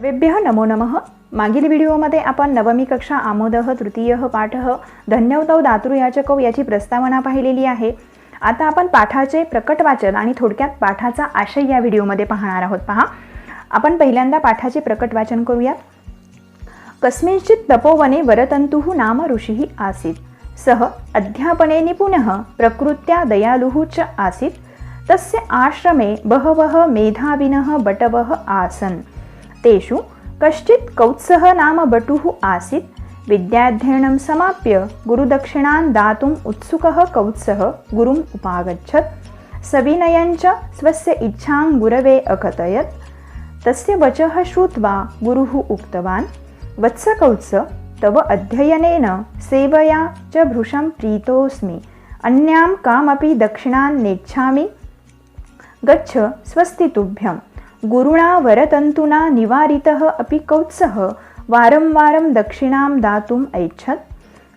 सर्वेभ्यः नमो नमः। मागील व्हिडिओमध्ये आपण नवमी कक्षा आमोदः तृतीयः पाठः धन्यवतौ दातृयाचकौ याची प्रस्तावना पाहिलेली आहे। आता आपण पाठाचे प्रकट वाचन आणि थोडक्यात पाठाचा आशय या व्हिडिओमध्ये पाहणार आहोत। पहा, आपण पहिल्यांदा पाठाचे प्रकट वाचन करूया। कस्मिंश्चित् तपोवने वरतन्तुः नाम ऋषिः आसीत्। सः अध्यापने निपुणः प्रकृत्या दयालुः च आसीत्। तस्य आश्रमे बहवः मेधाविनः बटवः आसन्। तेषु कश्चित् कौत्सः नाम बटुः आसीत्। विद्याध्ययनं समाप्य गुरुदक्षिणां दातुम् उत्सुकः कौत्सः गुरुम् उपागच्छत्। सविनयं च स्वस्य इच्छां गुरवे अकथयत्। तस्य वचः श्रुत्वा गुरुः उक्तवान्, वत्स कौत्स, तव अध्ययनेन सेवया च भृशं प्रीतोऽस्मि। अन्यां कामपि दक्षिणां नेच्छामि। गच्छ स्वस्ति तुभ्यं। गुरुणा वरतन्तुना निवारितः अपि कौत्सः वारं वारं दक्षिणां दातुम् ऐच्छत्।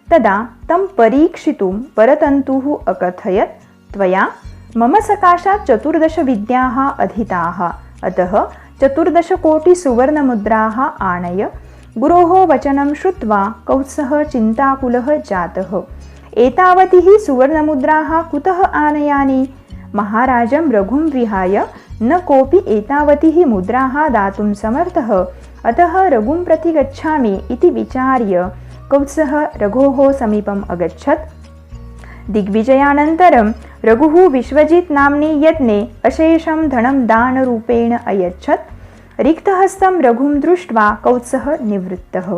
तदा तं परीक्षितुं वरतन्तुः अकथयत्, त्वया मम सकाशात् 14 विद्याः अधीताः, अतः 14 कोटि सुवर्णमुद्राः आनय। गुरोः वचनं श्रुत्वा कौत्सः चिन्ताकुलः जातः। एतावतीः सुवर्णमुद्राः कुतः आनयानि? महाराजं रघुं विहाय न कोऽपि एतावतीः मुद्राः दातुं समर्थः, अतः रघुं प्रति गच्छामि इति विचार्य कौत्सः रघोः समीपम् अगच्छत्। दिग्विजयानन्तरं रघुः विश्वजित् नाम्नि यज्ञे अशेषं धनं दानरूपेण अयच्छत्। रिक्तहस्तं रघुं दृष्ट्वा कौत्सः निवृत्तः।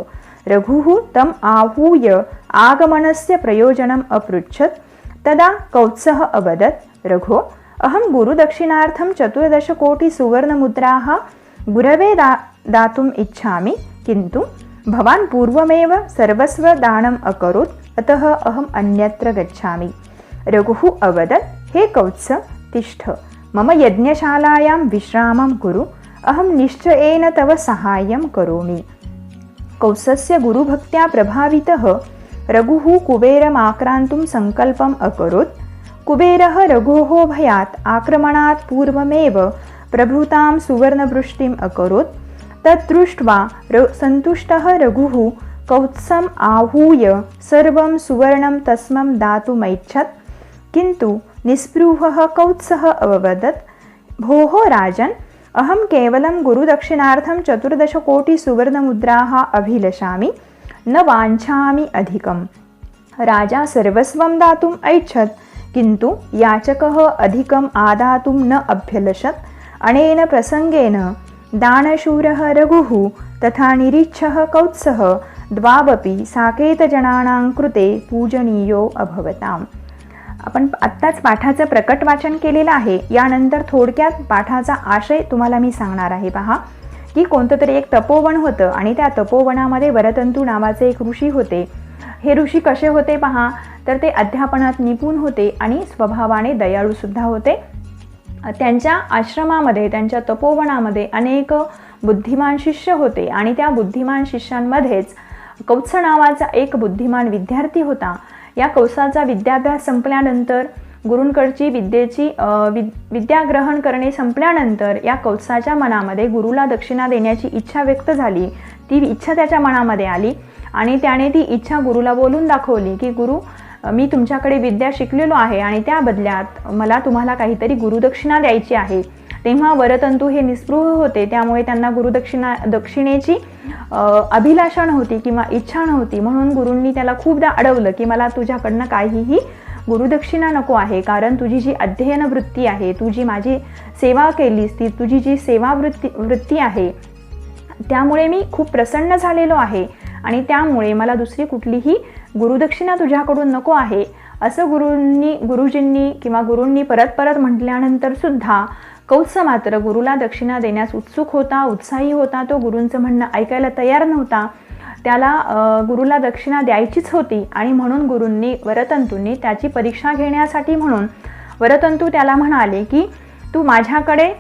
रघुः तम् आहूय आगमनस्य प्रयोजनम् अपृच्छत्। तदा कौत्सः अवदत्, रघो, अहं गुरुदक्षिणार्थं 14 कोटि सुवर्णमुद्राः गुरवे दातुम् इच्छामि, किन्तु भवान् पूर्वमेव सर्वस्वदानम् अकरोत्, अतः अहम् अन्यत्र गच्छामि। रघुः अवदत्, हे कौत्स, तिष्ठ, मम यज्ञशालायां विश्रामं कुरु, अहं निश्चयेन तव साहाय्यं करोमि। कौत्सस्य गुरुभक्त्या प्रभावितः रघुः कुबेरमाक्रान्तुं सङ्कल्पम् अकरोत्। कुबेरः रघोः भयात् आक्रमणात् पूर्वमेव प्रभृतां सुवर्णवृष्टिम् अकरोत्। तत् दृष्ट्वा सन्तुष्टः रघुः कौत्सम् आहूय सर्वं सुवर्णं तस्मै दातुमैच्छत्। किन्तु निस्पृहः कौत्सः अवदत्, भोः राजन्, अहं केवलं गुरुदक्षिणार्थं 14 कोटि सुवर्णमुद्राः अभिलषामि, न वाञ्छामि अधिकम्। राजा सर्वस्वं दातुम् ऐच्छत्, किन्तु याचकः अधिकम् आदातुं न अभ्यलषत्। अनेन प्रसंगेन दानशूरः रघुः तथा निरीच्छः कौत्सः द्वावपि साकेतजनानां कृते पूजनीयो अभवताम्। आपण आत्ताच पाठाचं प्रकट वाचन केलेलं आहे। यानंतर थोडक्यात पाठाचा आशय तुम्हाला मी सांगणार आहे। पहा, की कोणतं तरी एक तपोवन होतं आणि त्या तपोवनामध्ये वरतंतू नावाचे एक ऋषी होते। हे ऋषी कसे होते पहा, तर ते अध्यापनात निपुण होते आणि स्वभावाने दयाळू सुद्धा होते। त्यांच्या आश्रमामध्ये, त्यांच्या तपोवनामध्ये अनेक बुद्धिमान शिष्य होते आणि त्या बुद्धिमान शिष्यांमध्येच कौत्स नावाचा एक बुद्धिमान विद्यार्थी होता। या कौत्साचा विद्याभ्यास संपल्यानंतर, गुरूंकडची विद्या ग्रहण करणे संपल्यानंतर या कौत्साच्या मनामध्ये गुरुला दक्षिणा देण्याची इच्छा व्यक्त झाली। ती इच्छा त्याच्या मनामध्ये आली आणि त्याने ती इच्छा गुरुला बोलून दाखवली की गुरु, मी तुमच्याकडे विद्या शिकलेलो आहे आणि त्या बदल्यात मला तुम्हाला काहीतरी गुरुदक्षिणा द्यायची आहे। तेव्हा वरतंतू हे निस्पृह होते, त्यामुळे त्यांना दक्षिणेची अभिलाषा नव्हती किंवा इच्छा नव्हती। म्हणून गुरूंनी त्याला खूपदा अडवलं की मला तुझ्याकडनं काहीही गुरुदक्षिणा नको आहे, कारण तुझी जी अध्ययन वृत्ती आहे, तू जी माझी सेवा केलीस, ती तुझी जी सेवा वृत्ती आहे, त्यामुळे मी खूप प्रसन्न झालेलो आहे आणि त्यामुळे मला दुसरी कुठलीही गुरुदक्षिणा तुझ्याकडून नको आहे। असं गुरुजींनी परत म्हटल्यानंतर सुद्धा कौत्स मात्र गुरुला दक्षिणा देण्यास उत्सुक होता, उत्साही होता। तो गुरूंचं म्हणणं ऐकायला तयार नव्हता। त्याला गुरुला दक्षिणा द्यायचीच होती आणि म्हणून वरतंतूंनी त्याची परीक्षा घेण्यासाठी म्हणून वरतंतू त्याला म्हणाले की तू माझ्याकडे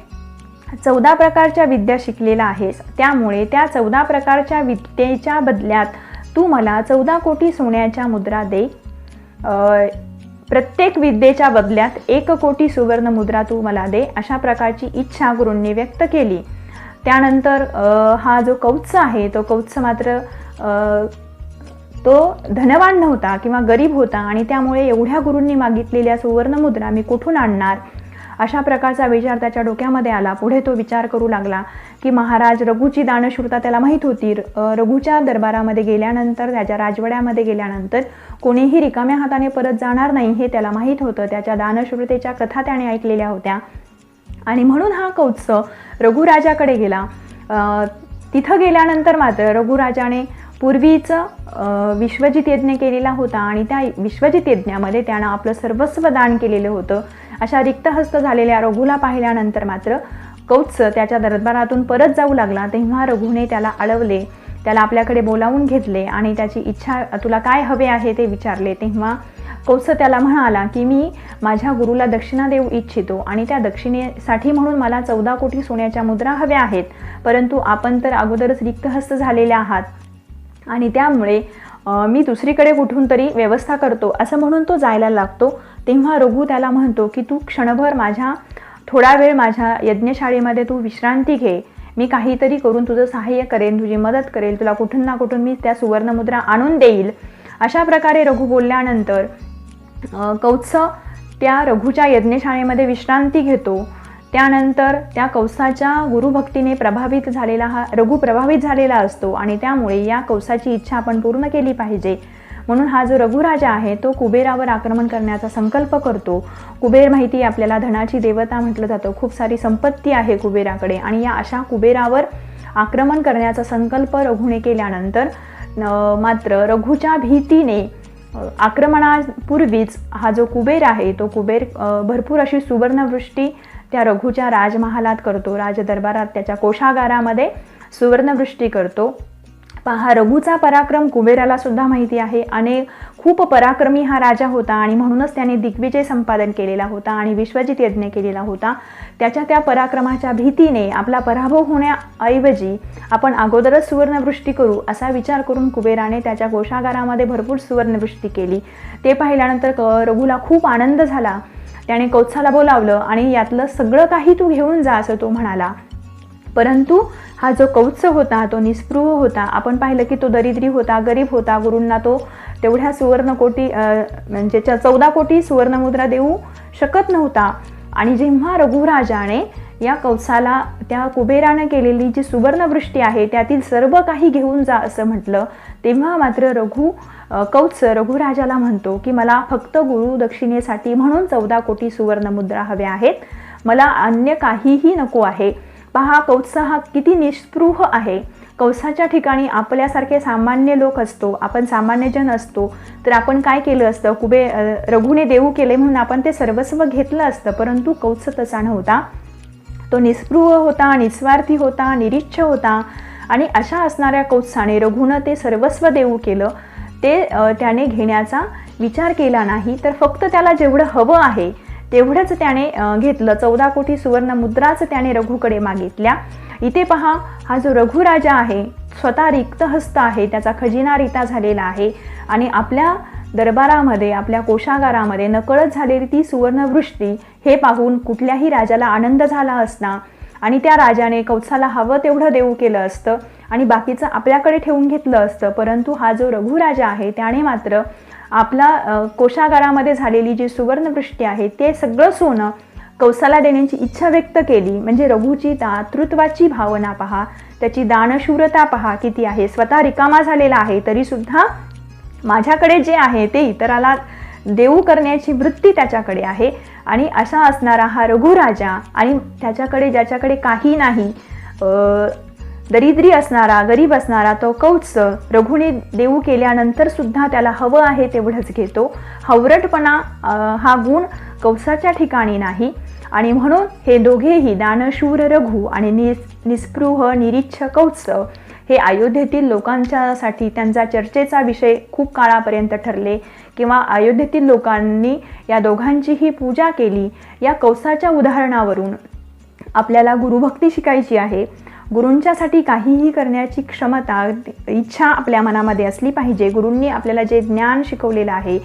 14 प्रकारच्या विद्या शिकलेला आहेस, त्यामुळे त्या 14 प्रकारच्या विद्येच्या बदल्यात तू मला 14 कोटी सोन्याच्या मुद्रा दे। प्रत्येक विद्येच्या बदल्यात 1 कोटी सुवर्ण मुद्रा तू मला दे, अशा प्रकारची इच्छा गुरूंनी व्यक्त केली। त्यानंतर हा जो कौत्स आहे तो कौत्स मात्र तो धनवान नव्हता किंवा गरीब होता आणि त्यामुळे एवढ्या गुरूंनी मागितलेल्या सुवर्णमुद्रा मी कुठून आणणार, अशा प्रकारचा विचार त्याच्या डोक्यामध्ये आला. पुढे तो विचार करू लागला की महाराज रघुची दानशूरता त्याला माहीत होती. रघुच्या दरबारामध्ये गेल्यानंतर, त्याच्या राजवाड्यामध्ये गेल्यानंतर कोणीही रिकाम्या हाताने परत जाणार नाही हे त्याला माहीत होतं. त्याच्या दानशूरतेच्या कथा त्याने ऐकलेल्या होत्या आणि म्हणून हा कौत्स रघुराजाकडे गेला. तिथं गेल्यानंतर मात्र रघुराजाने पूर्वीच विश्वजित यज्ञ केलेला होता आणि त्या विश्वजित यज्ञामध्ये त्यानं आपलं सर्वस्व दान केलेलं होतं. अशा रिक्तहस्त झालेल्या रघुला पाहिल्यानंतर मात्र कौत्स त्याच्या दरबारातून परत जाऊ लागला. तेव्हा रघुने त्याला अडवले, त्याला आपल्याकडे बोलावून घेतले आणि त्याची इच्छा, तुला काय हवे आहे ते विचारले. तेव्हा कौत्स त्याला म्हणाला की मी माझ्या गुरुला दक्षिणा देऊ इच्छितो आणि त्या दक्षिणेसाठी म्हणून मला 14 कोटी सोन्याच्या मुद्रा हव्या आहेत, परंतु आपण तर अगोदरच रिक्तहस्त झालेले आहात आणि त्यामुळे मी दुसरीकडे कुठून तरी व्यवस्था करतो, असं म्हणून तो जायला लागतो. तेव्हा रघु त्याला म्हणतो की तू क्षणभर थोडा वेळ माझ्या यज्ञशाळेमध्ये तू विश्रांती घे, मी काहीतरी करून तुझं सहाय्य करेन, तुझी मदत करेल, तुला कुठून ना कुठून मी त्या सुवर्णमुद्रा आणून देईल. अशा प्रकारे रघु बोलल्यानंतर कौत्स त्या रघुच्या यज्ञशाळेमध्ये विश्रांती घेतो. त्यानंतर त्या कौसाच्या गुरुभक्तीने प्रभावित झालेला हा रघु प्रभावित झालेला असतो आणि त्यामुळे या कौसाची इच्छा आपण पूर्ण केली पाहिजे. म्हणून हा जो रघुराजा आहे तो कुबेरावर आक्रमण करण्याचा संकल्प करतो. कुबेर माहिती आपल्याला धनाची देवता म्हटलं जातं, खूप सारी संपत्ती आहे कुबेराकडे आणि या अशा कुबेरावर आक्रमण करण्याचा संकल्प रघुने केल्यानंतर मात्र रघुच्या भीतीने आक्रमणापूर्वीच हा जो कुबेर आहे तो कुबेर भरपूर अशी सुवर्णवृष्टी त्या रघुच्या राजमहालात करतो, राजदरबारात त्याच्या कोषागारामध्ये सुवर्णवृष्टी करतो. पहा, रघुचा पराक्रम कुबेराला सुद्धा माहिती आहे. खूप पराक्रमी हा राजा होता आणि म्हणूनच त्याने दिग्विजय संपादन केलेला होता आणि विश्वजित यज्ञ केलेला होता. त्याच्या त्या पराक्रमाच्या भीतीने आपला पराभव होण्याऐवजी आपण अगोदरच सुवर्णवृष्टी करू असा विचार करून कुबेराने त्याच्या कोषागारामध्ये भरपूर सुवर्णवृष्टी केली. ते पाहिल्यानंतर रघुला खूप आनंद झाला. त्याने कौत्साला बोलावलं आणि यातलं सगळं काही तू घेऊन जा असं तो म्हणाला. परंतु हा जो कौत्स होता तो निस्पृह होता. आपण पाहिलं की तो दरिद्री होता, गरीब होता. गुरूंना तो तेवढ्या सुवर्णकोटी म्हणजे 14 कोटी सुवर्णमुद्रा देऊ शकत नव्हता. आणि जेव्हा रघुराजाने या कौत्साला त्या कुबेरानं केलेली जी सुवर्णवृष्टी आहे त्यातील सर्व काही घेऊन जा असं म्हटलं, तेव्हा मात्र कौत्स रघुराजाला म्हणतो की मला फक्त गुरु दक्षिणेसाठी म्हणून 14 कोटी सुवर्णमुद्रा हव्या आहेत, मला अन्य काहीही नको आहे. पहा, कौत्स हा किती निस्पृह आहे. कौसाच्या ठिकाणी आपल्यासारखे सामान्य लोक असतो, आपण सामान्यजन असतो, तर आपण काय केलं असतं, रघुने देऊ केले म्हणून आपण ते सर्वस्व घेतलं असतं. परंतु कौत्स तसा नव्हता. तो निस्पृह होता, निस्वार्थी होता, निरीच्छ होता आणि अशा असणाऱ्या कौत्साने रघुनं ते सर्वस्व देऊ केलं. त्याने घेण्याचा विचार केला नाही, तर फक्त त्याला जेवढं हवं आहे तेवढंच त्याने घेतलं. 14 कोटी सुवर्ण मुद्राच त्याने रघुकडे मागितल्या. इथे पहा, हा जो रघुराजा आहे स्वतः रिक्तहस्त आहे, त्याचा खजिना रिता झालेला आहे आणि आपल्या दरबारामध्ये, आपल्या कोषागारामध्ये नकळत झालेली ती सुवर्णवृष्टी हे पाहून कुठल्याही राजाला आनंद झाला असता आणि त्या राजाने कौत्साला हवं तेवढं देऊ केलं असतं आणि बाकीचं आपल्याकडे ठेवून घेतलं असतं. परंतु हा जो रघुराजा आहे त्याने मात्र आपला कोषागारामध्ये झालेली जी सुवर्णवृष्टी आहे ते सगळं सोनं कौसाला देण्याची इच्छा व्यक्त केली. म्हणजे रघुची दातृत्वाची भावना पहा, त्याची दानशूरता पहा किती आहे. स्वतः रिकामा झालेला आहे तरीसुद्धा माझ्याकडे जे आहे ते इतराला देऊ करण्याची वृत्ती त्याच्याकडे आहे. आणि असा असणारा हा रघुराजा आणि त्याच्याकडे ज्याच्याकडे काही नाही, दरिद्री असणारा, गरीब असणारा तो कौत्स रघुने देऊ केल्यानंतर सुद्धा त्याला हवं आहे तेवढंच घेतो. हवरटपणा हा गुण कौसाच्या ठिकाणी नाही आणि म्हणून हे दोघेही दानशूर रघु आणि निस्पृह निरीच्छ कौत्स हे अयोध्येतील लोकांच्यासाठी त्यांचा चर्चेचा विषय खूप काळापर्यंत ठरले किंवा अयोध्येतील लोकांनी या दोघांचीही पूजा केली. या कौसाच्या उदाहरणावरून आपल्याला गुरुभक्ती शिकायची आहे. गुरूंच्यासाठी काहीही करण्याची क्षमता, इच्छा आपल्या मनामध्ये असली पाहिजे. गुरूंनी आपल्याला जे ज्ञान शिकवलेलं आहे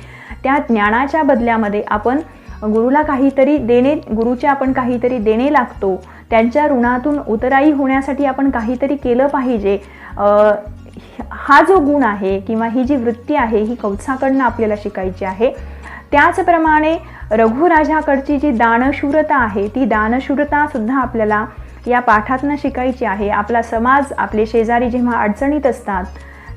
त्या ज्ञानाच्या बदल्यामध्ये आपण गुरुला काहीतरी देणे, गुरुचे आपण काहीतरी देणे लागतो, त्यांच्या ऋणातून उतराई होण्यासाठी आपण काहीतरी केलं पाहिजे. हा जो गुण आहे किंवा ही जी वृत्ती आहे ही कौत्साकडनं आपल्याला शिकायची आहे. त्याचप्रमाणे रघुराजाकडची जी दानशूरता आहे ती दानशूरता सुद्धा आपल्याला या पाठातनं शिकायची आहे. आपला समाज, आपले शेजारी जेव्हा अडचणीत असतात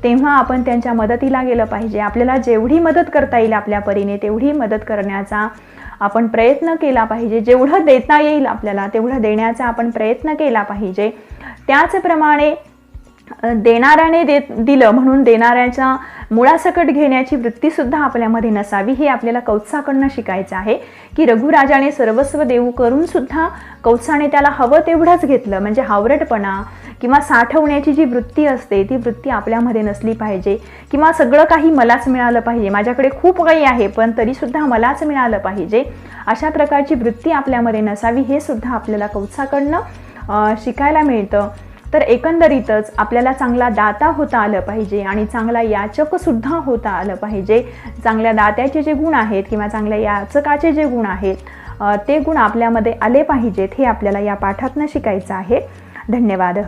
तेव्हा आपण त्यांच्या मदतीला गेलं पाहिजे. आपल्याला जेवढी मदत करता येईल आपल्या परीने तेवढी मदत करण्याचा आपण प्रयत्न केला पाहिजे. जेवढं देता येईल आपल्याला तेवढं देण्याचा आपण प्रयत्न केला पाहिजे. त्याचप्रमाणे देणाऱ्याने दिलं म्हणून देणाऱ्याच्या मुळासकट घेण्याची वृत्तीसुद्धा आपल्यामध्ये नसावी. हे आपल्याला कौत्साकडनं शिकायचं आहे की रघुराजाने सर्वस्व देऊ करून सुद्धा कौत्साने त्याला हवं तेवढंच घेतलं. म्हणजे हावरटपणा किंवा साठवण्याची जी वृत्ती असते ती वृत्ती आपल्यामध्ये नसली पाहिजे. किंवा सगळं काही मलाच मिळालं पाहिजे, माझ्याकडे खूप काही आहे पण तरीसुद्धा मलाच मिळालं पाहिजे, अशा प्रकारची वृत्ती आपल्यामध्ये नसावी. हे सुद्धा आपल्याला कौत्साकडनं शिकायला मिळतं. तर एकंदरीतच आपल्याला चांगला दाता होता आलं पाहिजे आणि चांगला याचकसुद्धा होता आलं पाहिजे. चांगल्या दात्याचे जे गुण आहेत किंवा चांगल्या याचकाचे जे गुण आहेत ते गुण आपल्यामध्ये आले पाहिजेत. हे आपल्याला या पाठातनं शिकायचं आहे. धन्यवाद.